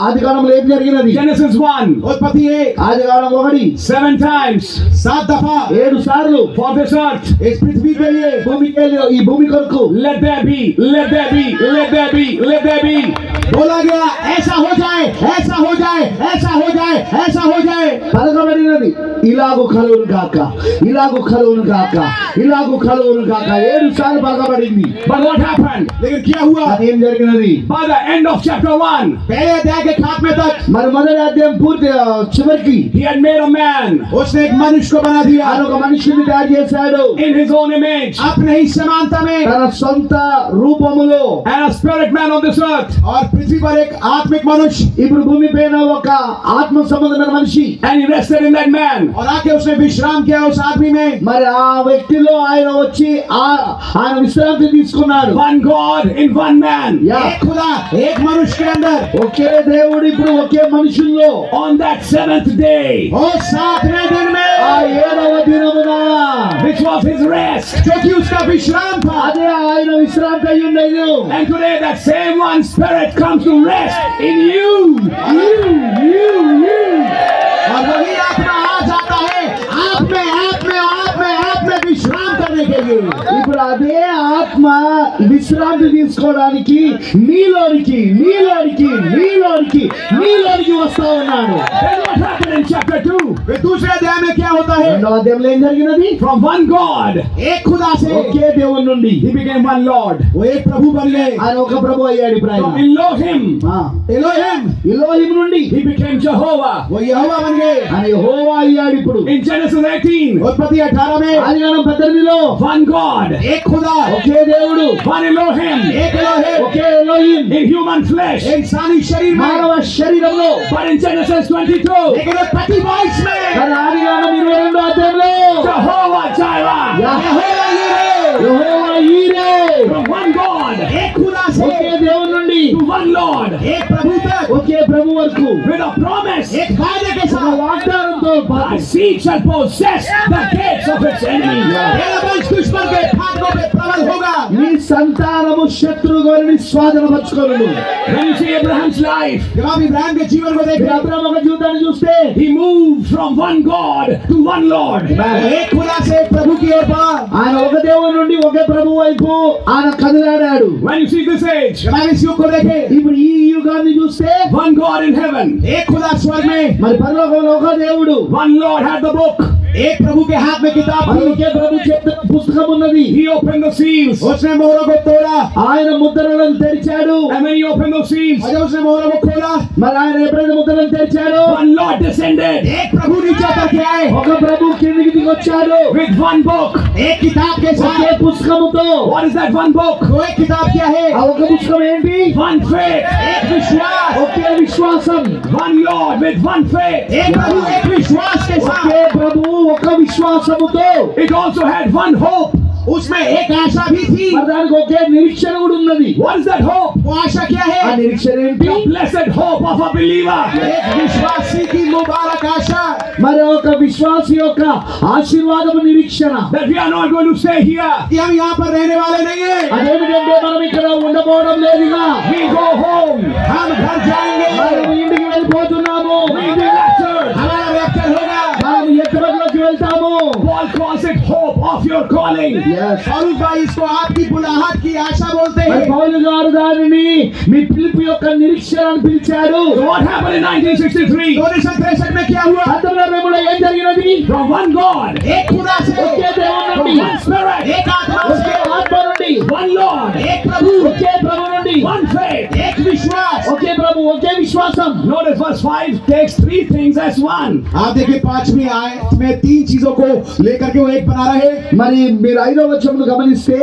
ఆదికాండంలో ఏం జరిగినది? Genesis 1, उत्पत्ति 1, ఆదికాండం 1 7 times 7 दफा 7 సార్లు for this earth. इस पृथ्वी के लिए, ఈ భూమి కొరకు Let there be, let there be, let there be, let there be. बोला गया ऐसा हो जाए, ऐसा हो जाए, ऐसा हो जाए, ऐसा हो जाए। పలకబడినది ఇలాగు కలువును గాక, ఇలాగు కలువును గాక, ఇలాగు కలువును గాక 7 సార్లు పలకబడింది। But what happened? लेकिन क्या हुआ? అది ఏం జరిగినది? By the end of chapter 1, पहले अध्याय के खात्मे तक మరి మొదటి అధ్యాయం పూర్తి చివరికి he had made a man उसने एक मनुष्य को बना दिया ఆయన ఒక మనిషిని తయారు చేశాడు, in his own image अपने ही समानता में, తన సొంత రూపములో। and a spirit man on this earth. और पृथ्वी पर एक आत्मिक मनुष्य, ఇప్పుడు భూమి పైన ఒక ఆత్మ సంబంధమైన మనిషి, And he rested in that man. और आके उसने विश्राम किया उस आदमी में। మరి ఆ వ్యక్తిలో ఆయన వచ్చి ఆయన విశ్రాంతి తీసుకున్నాడు। One God in one man. Yeah, एक खुदा एक मनुष्य के अंदर, ఒకే దేవుడు ఇప్పుడు ఒకే మనుషుల్లో। On that 7th day, और 7वें दिन ఆ में, 7వ దినమున, which was his rest. जो कि उसका विश्राम था, అదే ఆయన విశ్రాంతి అయి ఉండేది। And today that same one spirit comes to rest in you. और वही आत्मा आ जाता है आप में विश्राम करने के लिए। ఇప్పుడు అదే ఆత్మ విశ్రాంతి తీసుకోవడానికి నీలోనికి వస్తా ఉన్నాడు। Then what happened in chapter 2? फिर दूसरे अध्याय में क्या होता है? 2వ అధ్యాయంలో ఏం జరిగినది? From one God, एक खुदा से ఒకే దేవుని నుండి he became one Lord. वो एक प्रभु बन गए। ఆయన ఒక ప్రభు అయ్యాడు। ఇప్పుడు From ఆయన Elohim, एलोहिम, ఎలోహిం నుండి he became Jehovah. वो यहोवा बन गए। ఆయన యెహోవా అయ్యాడు। ఇప్పుడు In Genesis 18, उत्पत्ति 18 में ఆదికాండం 18లో one God, एक खुदा, ఒకే దేవుడు, one Elohim, एक Elohim, okay Elohim in human flesh. इंसानी शरीर में। మానవ శరీరంలో। But in Genesis 22, लेकिन उत्पत्ति 22 में మరి ఆదికాండం 22వ అధ్యాయంలో Jehovah Jireh, यहोवा यीरे, యెహోవా ఈరే from one God, एक खुदा से ఒకే దేవుని నుండి to one Lord, एक प्रभु तक ఒకే ప్రభు వరకు with a promise एक वायदे के ఒక साथ వాగ్దానంతో thy seed shall possess the gates of its enemy. तेरा वंश दुश्मन के फाटकों पे प्रबल होगा। నీ సంతానము శత్రువుని స్వాధీనపరచుకొనును. When you see Abraham's life, जब आप इब्राहिम के जीवन को మీరు देखें, అబ్రాహాము యొక్క జీవితాన్ని చూస్తే he moved from one God to one Lord. एक खुदा से एक प्रभु की ओर बढ़ा। ఆయన ఒక దేవుని నుండి ఒకే ప్రభు వైపు ఆయన కదిలాడాడు. When you see this age, जब आप इस युग को देखें, ఇప్పుడు ఈ యుగాన్ని చూస్తే one God in heaven, एक खुदा स्वर्ग में, మరి పరలోకంలో ఒక దేవుడు, one Lord had the book. एक प्रभु के हाथ में किताब మరి थी, ఒకే ప్రభు చేతిలో పుస్తకం ఉన్నది. He opened the seals, उसने मोहरों को तोड़ा, ఆయన ముద్రలను తెరిచాడు. and when he opened those seals, और जब उसने मोहरों को खोला, మరి ఆయన ఎప్పుడైతే ముద్రలను తెరిచాడో one Lord descended एक प्रभु नीचे उतर के आए, ఒక ప్రభు కిందికి దిగి వచ్చాడు with one book. एक किताब के ఒకే साथ। పుస్తకముతో. What is that one book? वो एक किताब क्या है? ఆ ఒక పుస్తకం ఏంటి? One faith, एक विश्वास, ఒకే విశ్వాసం. one Lord with one faith. एक प्रभु एक विश्वास के साथ। ఒకే ప్రభు ఒక విశ్వాసముతో. It also had one hope. उसमें एक आशा भी थी। మరి దానికి ఒకే నిరీక్షణ కూడా ఉన్నది. What is that hope? वो आशा क्या ఆ है? నిరీక్షణ ఏంటి? The blessed hope of a believer. एक विश्वासी की मुबारक आशा, మరి ఒక విశ్వాసి యొక్క ఆశీర్వాదము నిరీక్షణ. That we are not going to stay here. कि हम यहाँ पर रहने वाले नहीं हैं, అదేమిటంటే మనం ఇక్కడ ఉండబోవడం లేదుగా. We go home. हम घर जाएंगे, మనం ఇంటికి వెళ్ళిపోతున్నాము. We be raptured. हमारा रैप्चर होगा। మనం ఎత్తుబడిలోకి వెళ్తాము. Paul calls it hope of your calling. पौलुस भाई इसको आपकी बुलाहट की आशा बोलते మరి हैं। పౌలు గారు దానిని మీ పిలుపు యొక్క నిరీక్షణ అని పిలిచాడు. So what happened in 1963? 1963 में क्या हुआ? 1963 ఏం జరిగినది? From one God, एक खुदा से, ఒకే దేవుని from నుండి, one Spirit, एक आत्मा ఒకే से, ఆత్మ నుండి, one Lord, एक प्रभु, ఒకే ప్రభు నుండి, one faith. एक विश्वास। ఒకే ప్రభు, ఒకే విశ్వాసం. Notice verse 5 takes three things as one. आप देखिए 5वीं आयत में 3 चीजों को लेकर के वो एक बना रहे। మరి మీరు 5వ వచనమును గమనిస్తే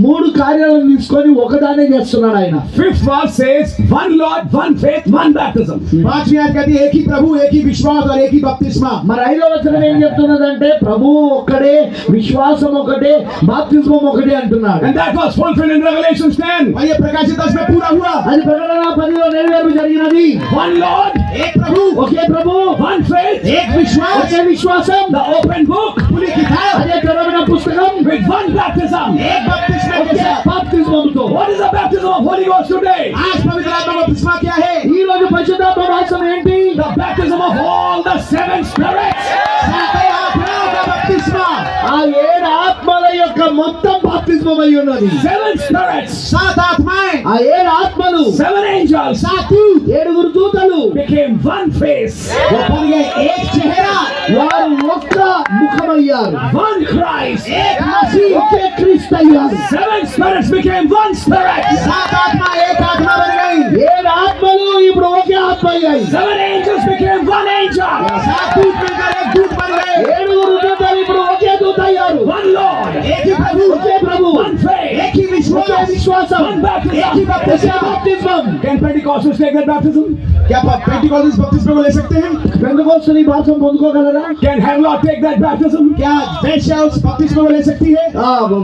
3 కార్యాలను తీసుకొని ఒకదానే చేస్తున్నాడు ఆయన. 5th verse says one Lord, one faith, one baptism. 5वीं आयत कहती है एक ही प्रभु, एक ही विश्वास और एक ही बपतिस्मा। మరి 5వ వచనం ఏం చెప్తున్నదంటే ప్రభువు ఒక్కడే, విశ్వాసం ఒకటే, బాప్తిస్మం ఒకటే అంటున్నాడు. And that was fulfilled in Revelation 10. और ये प्रकाशित 10 में पूरा हुआ। అది ప్రకటన 10లో నెరవేర్పు జరిగినది. One Lord, एक प्रभु, ఒకే ప్రభు, one faith, एक विश्वास, ఒకే విశ్వాసం, the open book, पूरी किताब, అదే తెరవబడిన పుస్తకం, with one baptism. एक बपतिस्मा के ఒకే साथ। బాప్తిస్మంతో. What is the baptism of Holy Ghost today? आज पवित्र आत्मा का बपतिस्मा क्या है? ఈ రోజు పరిశుద్ధాత్మ బాప్తిస్మం ఏంటి? The baptism of all the 7 spirits. सातों आत्माओं का बपतिस्मा। ఆ 7 ఆత్మల యొక్క మొత్తం బాప్తిస్మం అయి ఉన్నది. 7 spirits, 7 आत्माएं, ఆ 7 ఆత్మలు, 7 angels 7 दूत, 7 దూతలు became one face, वो बन गए एक चेहरा, వారు ఒక్క ముఖమయ్యారు. one Christ. एक मसीह। ఒకే క్రీస్తు అయ్యారు. 7 spirits became one spirit. 7 आत्मा एक आत्मा बन गई। 7 ఆత్మలు ఇప్పుడు ఒకే ఆత్మ అయ్యాయి. 7 angels became one angel. 7 दूत मिलकर एक दूत बन गए। 7 దూతలు ఇప్పుడు ఒకే దూత అయ్యారు. One Lord, एक ही प्रभु, ఒకే ప్రభు, one faith, एक ही ఒకే विश्वास, విశ్వాసం, one baptism. एक ही ఒకే बपतिस्मा। బాప్తిస్మం. Can Pentecostals take that baptism? क्या पेंटिकॉस्टल बपतिस्मा को ले सकते हैं? పెంతెకోస్తు ఈ బాప్తిస్మం పొందుకోగలరా? Can Hemlock take that baptism? क्या वेश्या उस बपतिस्मा को ले सकती है?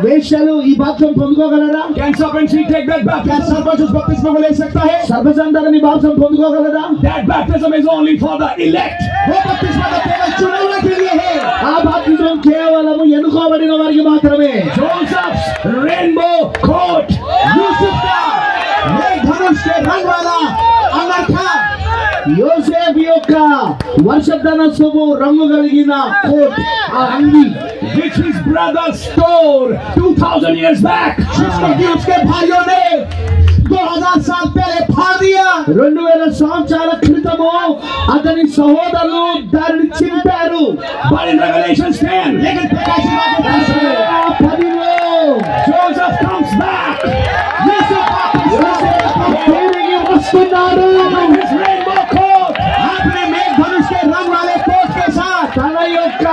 వేశ్యలు ఈ బాప్తిస్మం పొందుకోగలరా? Can serpent seed take that क्या baptism? सरपंच उस बपतिस्मा को ले सकता है? సర్వసంతానం ఈ బాప్తిస్మం పొందుకోగలరా? That baptism is only for the elect. वो बपतिस्मा तो केवल चुने हुए के लिए है। ఆ బాప్తిస్మం కేవలం ఎన్నుకోబడిన వారికి మాత్రమే. Joseph's rainbow coat. यूसुफ का मेघधनुष के रंग वाला अंगरखा, యోసేపు యొక్క వర్షధనస్సుము రంగు కలిగిన కోట్, ఆ అంగి, Which his brother stole 2000 years back. जिसको कि उसके भाइयों ने 2000 साल पहले फाड़ दिया। 2000 సంవత్సరాల క్రితము అతని సహోదరులు దానిని చింపారు. But in Revelation 10, लेकिन प्रकाशित वाक्य 10లో Joseph comes back यूसुफ वापस తిరిగి వస్తున్నాడు. in his rainbow coat. अपने मेघधनुष के रंग वाले कोट के साथ। తన యొక్క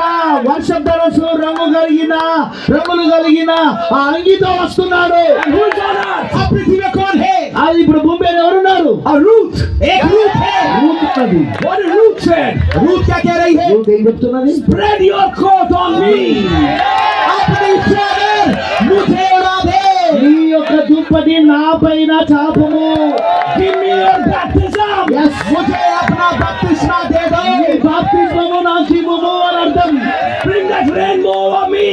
వర్షధనస్సు రంగులు కలిగిన ఆ అంగితో వస్తున్నాడు. And who is on earth? अब पृथ्वी में कौन है? అది ఇప్పుడు భూమి మీద ఎవరున్నారు? A Ruth. एक रूप है। రూత్ ఉన్నది. What did Ruth said? रूप क्या कह रही है? రూత్ ఏం చెప్తున్నది? Spread your coat on me. अपनी चादर मुझे उड़ा दे। నీ నీ యొక్క దుప్పటి నా పైన చాపము. Give me your baptism. Yes. मुझे अपना बपतिस्मा दे दो. నీ బాప్తిస్మము నాకు ఇవ్వము అని అర్థం. Bring that rainbow over me.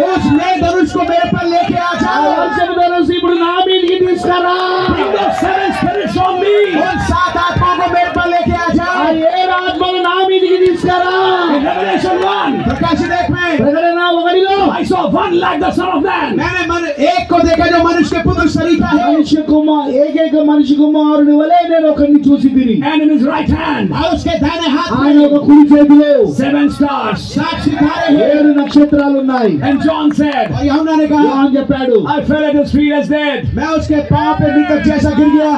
उस नए धनुष को मेरे पर लेके आ ఆ जाओ. వర్షపు ధనుస్సు ఇప్పుడు నా మీదకి తీసుకురా. Bring those 7 spirits on me. उन 7 आत्माओं को मेरे पर लेके आ ఆ जाओ. 7 ఆత్మలు నా మీదకి తీసుకురా. In Revelation 1, प्रकाशित एक में ప్రకటన 1లో I saw one like the Son of Man. मैंने एक को देखा जो मनुष्य के पुत्र सरीखा है. ఏకైక మనిషి కుమారుని వలె నేను ఒకరిని చూసి తిని. And in his right hand, और उसके दाहिने हाथ ఆయన में ఒక కుడి చేతిలో 7 stars. 7 सितारे हैं. 7 నక్షత్రాలు ఉన్నాయి. And John said, और यूहन्ना ने कहा, యోహాను చెప్పాడు, I fell at his feet as dead. मैं उसके पांव पे निकट जैसा गिर गया.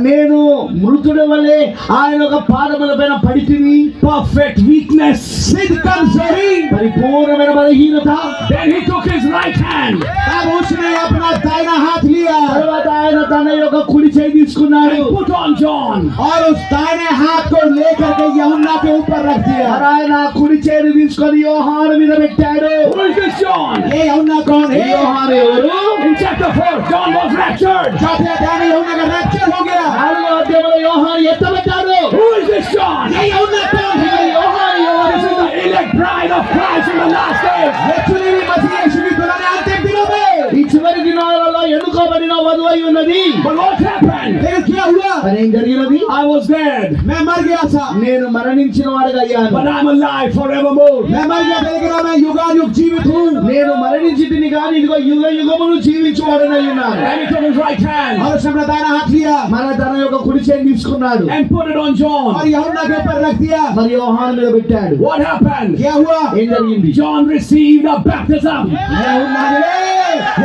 నేను మృతుడి వలె ఆయన ఒక పాదముల పైన పడి తిని. Perfect weakness. सिद्ध कमजोरी. పరిపూర్ణమైన బలహీనత. Then he took his right hand तब उसने अपना दाहिना हाथ लिया తర్వాత ఆయన తన యొక్క కుడి చేయి తీసుకున్నాడు. and put on John. और उस दाहिने हाथ को लेकर के यूहन्ना के ऊपर रख दिया. మరి ఆయన కుడి చేయి తీసుకొని యోహాను మీద పెట్టాడు. Who is this John? ये यूहन्ना कौन ఈ है? యోహాను ఎవరు? In chapter 4, John was raptured. चौथे अध्याय में यूहन्ना का रैप्चर हो गया. 4వ అధ్యాయంలో యోహాను ఎత్తబడ్డాడు. Who is this John? ये यूहन्ना कौन ఈ है? యోహాను This is ఎవరు? the elect bride of Christ in the last days. ये चुनी हुई मसीह यीशु की दुल्हन है अंतिम दिनों में. ఈ చివరి దినాలలో ఎన్నుకోబడిన వధువు అయి ఉన్నది. But what happened? लेकिन क्या हुआ? మరి ఏం జరిగినది? I was dead, मैं मर गया था. నేను మరణించిన వాడిగా అయ్యాను. but I'm alive forevermore. मैं मर गया था लेकिन अब मैं युगानुग जीवित हूँ. నేను మరణించి తిని కానీ ఇదిగో యుగ యుగములు జీవించువాడనై ఉన్నాను. And he took his right hand और उसने अपना दाहिना हाथ लिया మన తన యొక్క కుడి చేయి తీసుకున్నాడు. and put it on और John. यूहन्ना के ऊपर रख दिया. మరి యోహాను మీద పెట్టాడు. What happened? क्या हुआ? ఏం జరిగింది? John received a baptism. यूहन्ना ने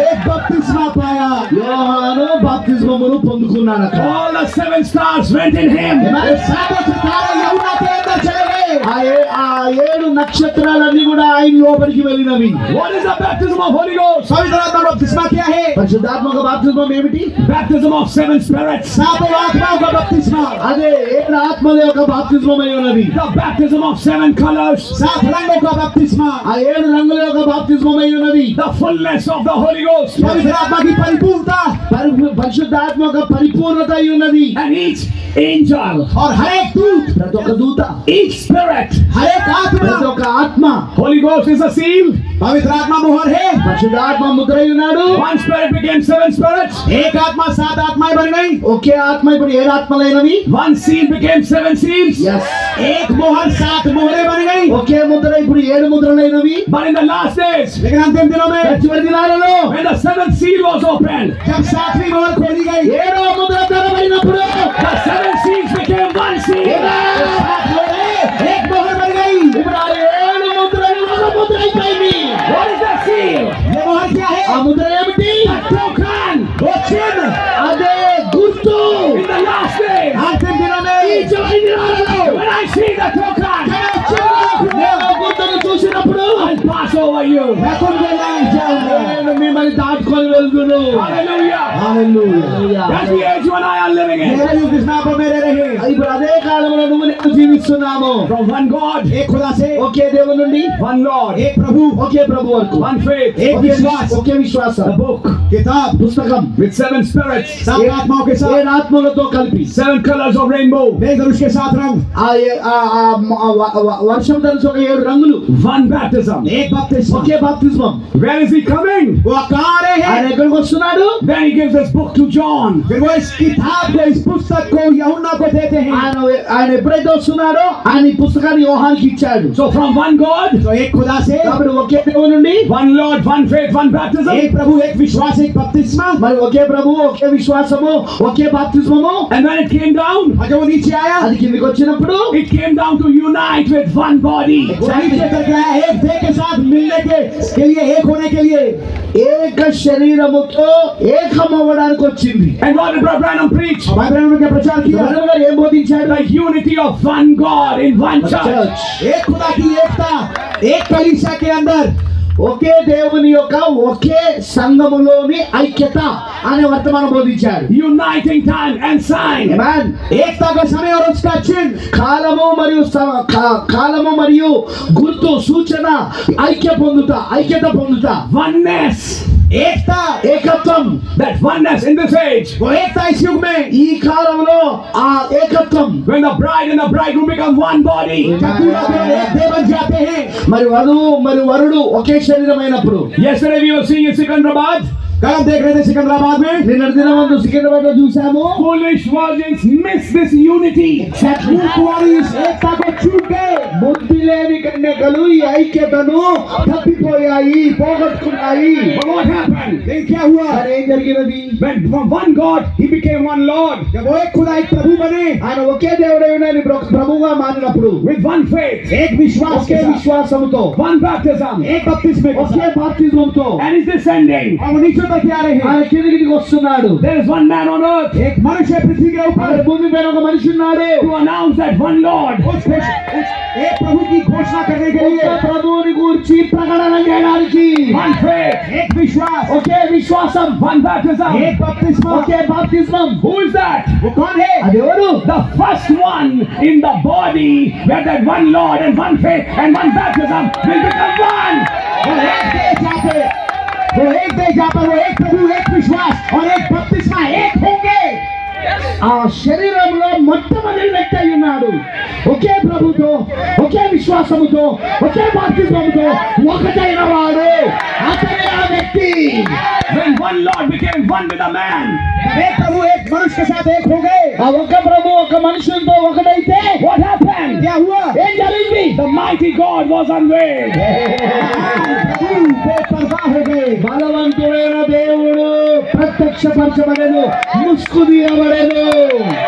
एक बपतिस्मा पाया. యోహాను బాప్తిస్మమును పొందుకున్నాడట. All the 7 stars went in him. ये सातों सितारे यूहन्ना के अंदर चले गए. ఆ 7 నక్షత్రాలన్నీ కూడా ఆయన లోపలికి వెళ్ళినవి. What is the baptism of Holy Ghost? पवित्र आत्मा बपतिस्मा क्या है? పరిశుద్ధాత్మక బాప్తిస్మం ఏమిటి? Baptism of 7 spirits. सातों आत्माओं का बपतिस्मा. అదే 7 ఆత్మల యొక్క బాప్తిస్మం అయి ఉన్నది. The baptism of 7 colors. 7 रंगों का बपतिस्मा. ఆ 7 రంగుల యొక్క బాప్తిస్మం అయి ఉన్నది. The fullness of the Holy Ghost. पवित्र आत्मा की परिपूर्णता. పరిశుద్ధాత్మ యొక్క పరిపూర్ణత అయి ఉన్నది. And each angel, और हर एक दूत, ప్రతి ఒక్క దూత, each spirit. हर एक ప్రతి आत्मा. ఒక్క ఆత్మ, Holy Ghost is a seal. पवित्र आत्मा मोहर है. పరిశుద్ధాత్మ ముద్ర అయి ఉన్నాడు. One spirit became 7 spirits. एक आत्मा 7 आत्माएं बन गई. ఒకే ఆత్మ ఇప్పుడు 7 ఆత్మలైనవి. One seal became 7 seals. Yes. एक मोहर 7 मोहरें बन गई. ఒకే ముద్ర ఇప్పుడు 7 ముద్రలైనవి. But in the last days, लेकिन अंतिम दिनों में చివరి దినాలలో when the 7th seal was opened, जब 7वीं मोहर खोली गई, 7వ Mudra తెరవబడినప్పుడు the 7 seals became 1 seal. 7 मोहरें एक मोहर बन गई. ఇప్పుడు ఆ 7 ముద్రలు ఒక ముద్ర అయిపోయింది. What is that seal? ये मोहर क्या है? ఆ ముద్ర ఏమిటి? A token. वो चिन्ह. అదే గుర్తు. In the last days, अंतिम दिनों ఈ में చివరి దినాలలో when I see the token, నేను ఆ గుర్తును చూసినప్పుడు I'll pass over you. मैं तुमको लांग जाऊंगा. నేను మిమ్మల్ని దాటుకొని వెళ్తును. Hallelujah. Hallelujah. That's the age when I am living in. मेरे युग कृष्णा को मेरे रहे. ఇప్పుడు అదే కాలంలో నువ్వు నేను జీవిస్తున్నాము. From one God, एक खुदा से, ఒకే దేవుని నుండి one Lord, एक प्रभु, ఒకే ప్రభు వరకు, one faith, एक विश्वास, ఒకే విశ్వాసం, the book किताब, పుస్తకం, with 7 spirits, 7 आत्माओं के साथ, 7 ఆత్మలతో కలిపి 7 colors of rainbow, मेघ धनुष के 7 रंग, వర్షం ధనుసు ఒక 7 రంగులు, one baptism. एक बपतिस्मा. ఒకే బాప్తిస్మం. Where is he coming? वो कहाँ आ रहे ఆయన हैं? ఎక్కడికి వస్తున్నాడు? Then he gives this book to John. फिर वो इस किताब को, इस पुस्तक को यूहन्ना को देते हैं. ఆయన ఎప్పుడైతే వస్తున్నాడో ఆయన ఈ పుస్తకాన్ని యోహానుకి ఇచ్చాడు. So from one God, तो एक खुदा से, కాబట్టి ఒకే దేవుని నుండి one Lord, one faith, one baptism. एक प्रभु, एक विश्वास, एक बपतिस्मा. మరి ఒకే ప్రభువు, ఒకే విశ్వాసము, ఒకే బాప్తిస్మము. And when it came down, और जब वो नीचे आया, అది కిందకి వచ్చినప్పుడు it came down to unite with one body. वो नीचे करके आया एक देह के साथ मिलने के लिए, एक होने के लिए. ఏక శరీరముతో ఏకమవ్వడానికి వచ్చింది. And what did Brother Branham preach? और भाई ब्रह्म ने क्या प्रचार किया? బ్రదర్ గారు ఏం బోధించాడు? The unity of one God in one church. एक खुदा की एकता, एक कलीसिया के अंदर. ఒకే దేవుని యొక్క ఒకే సంఘములోని ఐక్యత అనే వర్తమానం బోధించాడు. Uniting time and sign. Amen. एकता का समय और उसका चिन्ह. కాలము మరియు గుర్తు, సూచన, ఐక్యత పొందుతా. Oneness. एकता, ఏకత్వం, that oneness in this age. वो एकता इस युग में ఈ కాలంలో ఆ ఏకత్వం, When the bride and the bridegroom become one body. जब दूल्हा दुल्हन एक देह बन जाते हैं। మరి వధువు మరి వరుడు ఒకే శరీరమైనప్పుడు. Yesterday we were seeing in Secunderabad, कल हम देख रहे थे सिकंदराबाद में, నిన్న దినమందు సికింద్రాబాద్ లో చూసాము. foolish virgins miss this unity. कुंवारी इस एकता को चूक गए। బుద్ధి లేని కన్యకలు ఈ ఐక్యతను తప్పిపోయాయి, పోగొట్టుకున్నాయి. But what happened? लेकिन क्या हुआ? మరి ఏం జరిగినది? When from one God he became one Lord, जब वो एक खुदा एक प्रभु बने, ఆయన ఒకే దేవుడై ఉన్నాడని ప్రభువుగా మారినప్పుడు, with one faith, एक विश्वास ఒకే के साथ, విశ్వాసంతో, one baptism, एक बपतिस्मे के ఒకే साथ, బాప్తిజంతో and is descending. और वो नीचे उतर के आ रहे हैं। ఆయన కిందికి వస్తున్నాడు. There is one man on earth एक मनुष्य पृथ्वी के ऊपर ఆయన భూమి పైన ఒక మనిషి ఉన్నాడు. to announce that one Lord. उस एक प्रभु की घोषणा करने के लिए, ఒక్క ప్రభువుని గూర్చి ప్రకటన చేయడానికి, One faith, एक विश्वास, ఒకే విశ్వాసం, one baptism. एक बपतिस्मा। ఒకే బాప్తిజం. Who is that? वो कौन है? అది ఎవరు? The first one in the body where that one Lord and one faith and one baptism will become one. वो एक देह जहाँ पर, वो एक देह जहाँ पर वो एक प्रभु, एक विश्वास और एक बपतिस्मा एक होंगे। ఆ శరీరంలో మొట్టమొదటి వ్యక్తి అయి ఉన్నాడు. ఒకే ప్రభుతో, ఒకే విశ్వాసముతో, ఒకే బాప్తిజంతో ఒకటైన వాడు అతనే ఆ వ్యక్తి. When one Lord became one with a man, एक प्रभु एक मनुष्य के साथ एक हो गए। ఆ ఒక్క ప్రభు ఒక మనుషులతో ఒకటైతే what happened? क्या हुआ? ఏం జరిగింది? The mighty God was unveiled. प्रभु बेपरवाह हो गए। బలవంతుడైన దేవుడు ప్రత్యక్షపరచబడెను, ముసుగు తీయబడెను.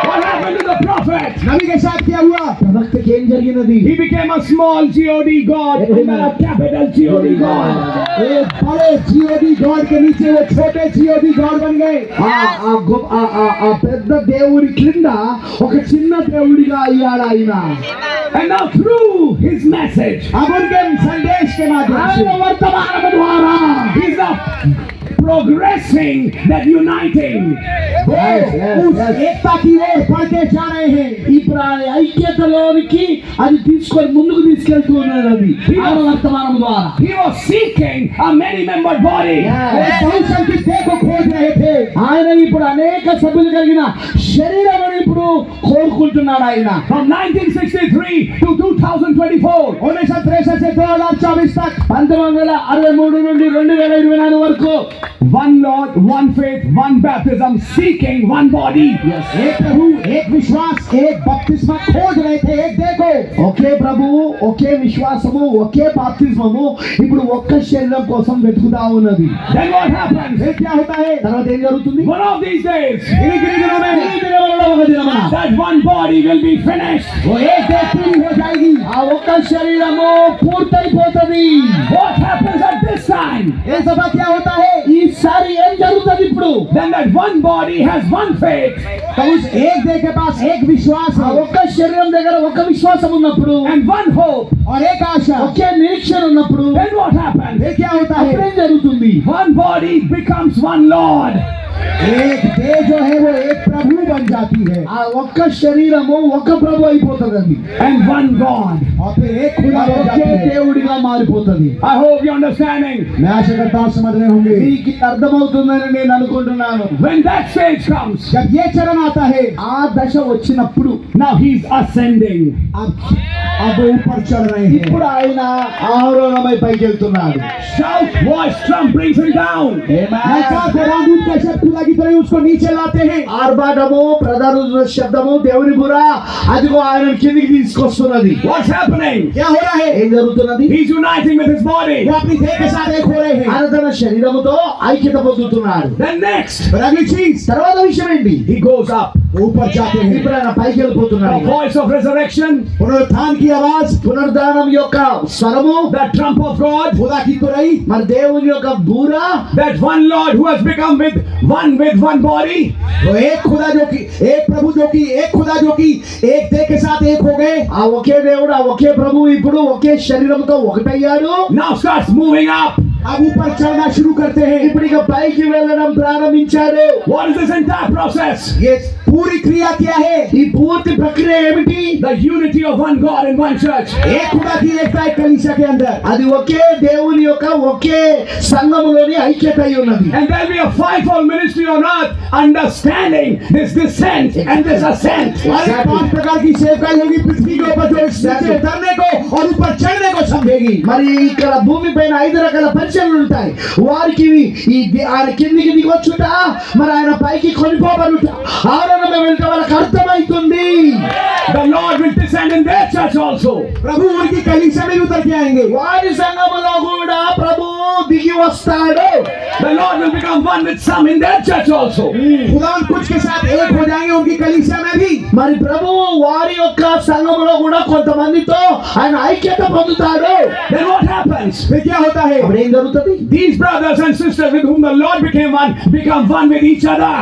What happened to the prophet? नबी के साथ क्या हुआ? ప్రవక్తకి ఏం జరిగినది? He became a small God and not a capital God. एक बड़े जीओडी गॉड के नीचे वो छोटे जीओडी गॉड बन गए। ఆ పెద్ద దేవుడి క్రింద ఒక చిన్న దేవుడిగా అయ్యాడు ఆయన. And now through his message, अब उनके संदेश के माध्यम ఆయన से వర్తమానము ద్వారా he's not progressing, that uniting. उस एकता की ओर बढ़ते जा रहे हैं। ఇప్పుడు ఆ ఐక్యతలోనికి అది తీసుకొని ముందుకు తీసుకెళ్తూ ఉన్నది. అది ఆయన వర్తమానం ద్వారా. He was seeking a many-membered body. वो बहुसंख्यक देह को खोज रहे थे। ఆయన ఇప్పుడు అనేక సభ్యులు కలిగిన శరీరం ఇప్పుడు కోరుకుంటున్నాడు ఆయన. From 1963 to 2024, 1963 से 2024 तक 1963 నుండి 2024 వరకు one Lord, one faith, one baptism, seeking one body. एक प्रभु, एक विश्वास, एक बपतिस्मा खोज रहे थे एक देह को। ఒకే ప్రభువు, ఒకే విశ్వాసము, ఒకే బాప్తిస్మము ఇప్పుడు ఒక్క శరీరం కోసం వెతుకుతా ఉన్నది. Then what happens? फिर क्या होता है? తర్వాత ఏం జరుగుతుంది? One of these days, इन्हीं दिनों ఈ में దినములలో ఒక దినమున that one body will be finished. वो एक देह पूरी हो जाएगी। ఆ ఒక్క శరీరము పూర్తయిపోతది. What happens at this time? इस दफा क्या होता है? ఈసారి ఏం జరుగుతుంది ఇప్పుడు? Then that one body has one faith तो उस एक देह के पास एक विश्वास ఆ है ఒక్క శరీరం దగ్గర ఒక విశ్వాసం ఉన్నప్పుడు, and one hope. और एक आशा। ఒకే నిరీక్షణ ఉన్నప్పుడు Then what happens? फिर क्या होता అప్పుడు है? ఏం జరుగుతుంది? One body becomes one Lord. एक देह जो है वो एक प्रभु बन जाती है ఆ ఒక్క శరీరము ఒక ప్రభు అయిపోతుంది. అది And one God. और फिर एक खुदा बन जाती ఒకే है। దేవుడిగా మారిపోతుంది. I hope you're understanding. मैं आशा करता हूँ समझ रहे होंगे। మీకు అర్థమవుతుందని నేను అనుకుంటున్నాను. When that stage comes, जब ये चरण आता है, ఆ దశ వచ్చినప్పుడు now he's ascending. अब वो ऊपर चढ़ रहे हैं। ఇప్పుడు ఆయన ఆరోహణమై పైకి వెళ్తున్నాడు. Shout, voice, trump brings him down. रामदूत का शब्द खुदा की तरह उसको नीचे लाते हैं। ఆర్భాటము, ప్రధాన శబ్దము, దేవుని బుర్ర అదిగో ఆయన కిందికి తీసుకొస్తున్నది. What's happening? क्या हो रहा है? ఏం జరుగుతున్నది? He's uniting with his body. वो अपनी देह के साथ एक हो रहे हैं। ఆయన తన శరీరముతో ఐక్యత పొందుతున్నాడు. Then next, और अगली चीज, తర్వాత విషయం ఏంటి? he goes up. वो ऊपर जाते हैं। ఇప్పుడు ఆయన పైకి The వెళ్ళిపోతున్నాడు. voice of resurrection, पुनरुत्थान की आवाज, పునరుద్ధానం యొక్క స్వరము, the trump of God, खुदा की तुरई, మరి దేవుని యొక్క బూర, that one Lord who has become with one body. वो एक खुदा जो की, एक प्रभु जो की, एक खुदा जो की एक देह के साथ एक हो गए। ఆ ఒకే దేవుడు, ఆ ఒకే ప్రభు ఇప్పుడు ఒకే శరీరంతో ఒకటయ్యాడు. Now starts moving up. अब ऊपर चढ़ना शुरू करते हैं। ఇప్పుడు ఇక పైకి వెళ్ళడం ప్రారంభించారు. What is this entire process? ये पूरी क्रिया क्या है? ఈ పూర్తి ప్రక్రియ ఏమిటి? The unity of one God in one church. एक खुदा की एकता एक कलीसिया के अंदर। అది ఒకే దేవుని యొక్క ఒకే సంఘములోని ఐక్యత అయి ఉన్నది. And there will be a fivefold ministry on earth, understanding this descent and this ascent. और 5 प्रकार की सेवकाई होगी पृथ्वी के ऊपर, जो इस नीचे उतरने को और ऊपर चढ़ने को समझेगी। మరి ఇక్కడ భూమి పైన 5 రకాల పరిచయాలు ఉంటాయి. వారికి ఆయన కిందికి దిగొచ్చుట, మరి ఆయన పైకి కొనిపోబడుట, ఆరోహణ వెళ్తే వాళ్ళకి అర్థమవుతుంది. The Lord will descend in their church also. प्रभु उनकी कलीसिया में उतर के आएंगे। వారి సంఘములో కూడా ప్రభు దిగి వస్తాడు. The Lord will become one with some in their church also. खुदा कुछ के साथ एक हो जाएंगे उनकी कलीसिया में भी। మరి ప్రభు వారి యొక్క సంఘములో కూడా కొంతమందితో ఆయన ఐక్యత పొందుతాడు. Then what happens? फिर क्या होता है? అప్పుడు ఏం జరుగుతుంది? These brothers and sisters with whom the Lord became one become one with each other.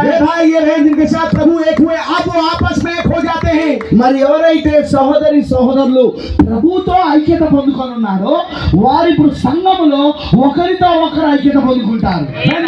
ये भाई ये बहन जिनके साथ प्रभु एक हुए, अब वो आपस में एक हो जाते हैं। మరి ఎవరైతే సహోదరి సహోదరులు ప్రభుతో ఐక్యత పొందుకొని ఉన్నారో వారు ఇప్పుడు సంఘములో ఒకరితో ఒకరు ఐక్యత పొందుకుంటారు. When